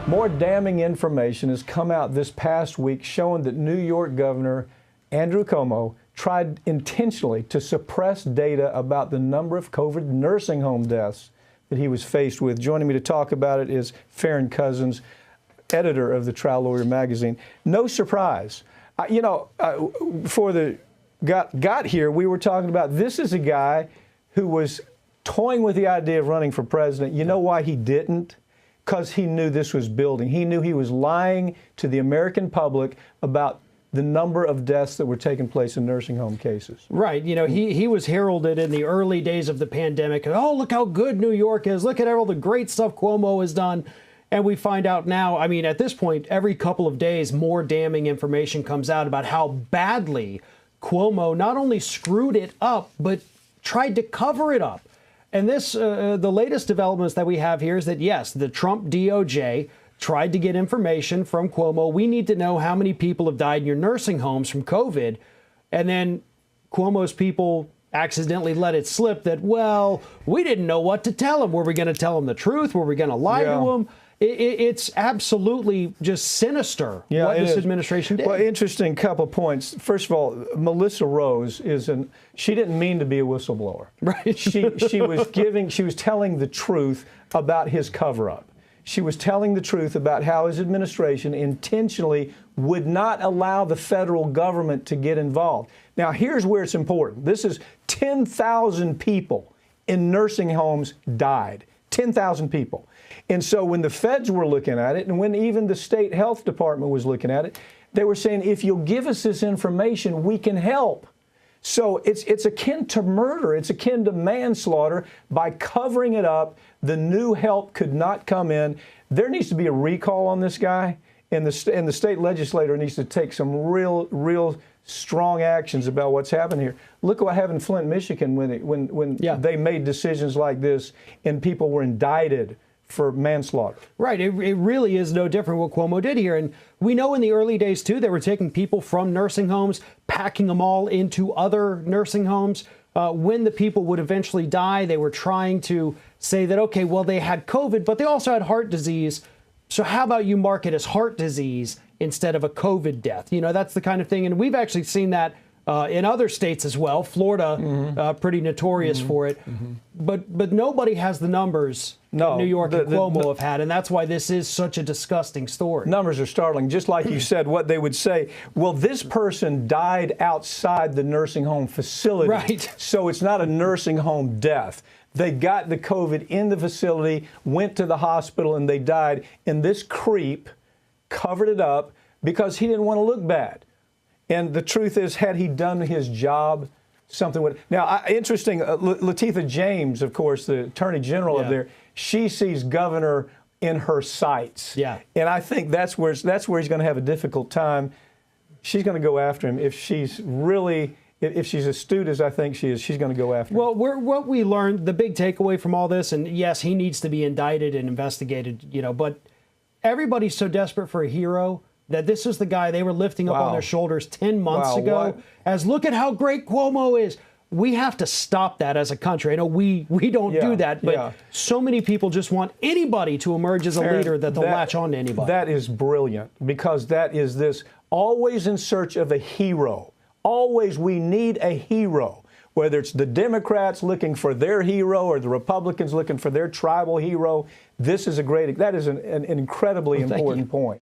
More damning information has come out this past week showing that New York Governor Andrew Cuomo tried intentionally to suppress data about the number of COVID nursing home deaths that he was faced with. Joining me to talk about it is Farron Cousins, editor of the Trial Lawyer magazine. No surprise. Before the got here, we were talking about this is a guy who was toying with the idea of running for president. You know why he didn't? Because he knew this was building. He knew he was lying to the American public about the number of deaths that were taking place in nursing home cases. Right. You know, he was heralded in the early days of the pandemic. Oh, look how good New York is. Look at all the great stuff Cuomo has done. And we find out now, I mean, at this point, every couple of days, more damning information comes out about how badly Cuomo not only screwed it up, but tried to cover it up. And this, the latest developments that we have here is that, yes, the Trump DOJ tried to get information from Cuomo. We need to know how many people have died in your nursing homes from COVID. And then Cuomo's people accidentally let it slip that, well, we didn't know what to tell him. Were we going to tell him the truth? Were we going to lie to him? It's absolutely just sinister what this administration did. Well, interesting couple points. First of all, Melissa Rose she didn't mean to be a whistleblower. Right. She was telling the truth about his cover-up. She was telling the truth about how his administration intentionally would not allow the federal government to get involved. Now, here's where it's important. This is 10,000 people in nursing homes died. 10,000 people. And so when the feds were looking at it, and when even the state health department was looking at it, they were saying, if you'll give us this information, we can help. So it's akin to murder. It's akin to manslaughter. By covering it up, the new help could not come in. There needs to be a recall on this guy, and the state legislature needs to take some real strong actions about what's happened here. Look what happened in Flint, Michigan, when they made decisions like this and people were indicted for manslaughter. Right. It really is no different what Cuomo did here. And we know in the early days, too, they were taking people from nursing homes, packing them all into other nursing homes. When the people would eventually die, they were trying to say that, OK, well, they had COVID, but they also had heart disease. So how about you mark it as heart disease instead of a COVID death? You know, that's the kind of thing. And we've actually seen that in other states as well. Florida, pretty notorious for it. But nobody has the numbers that New York and Cuomo have had. And that's why this is such a disgusting story. Numbers are startling. Just like you said, what they would say, well, this person died outside the nursing home facility. Right. So it's not a nursing home death. They got the COVID in the facility, went to the hospital, and they died. And this creep covered it up because he didn't want to look bad. And the truth is, had he done his job, something would. Now, interesting, Lateefah James, of course, the Attorney General of there, she sees Governor in her sights. Yeah. And I think that's where he's going to have a difficult time. She's going to go after him if she's astute as I think she is. She's going to go after him. Well, what we learned, the big takeaway from all this, and yes, he needs to be indicted and investigated, but everybody's so desperate for a hero that this is the guy they were lifting up on their shoulders 10 months ago as look at how great Cuomo is. We have to stop that as a country. I know we don't do that, but so many people just want anybody to emerge as a leader that they'll latch on to anybody. That is brilliant, because that is this always in search of a hero. Always we need a hero, whether it's the Democrats looking for their hero or the Republicans looking for their tribal hero. That is an incredibly important point.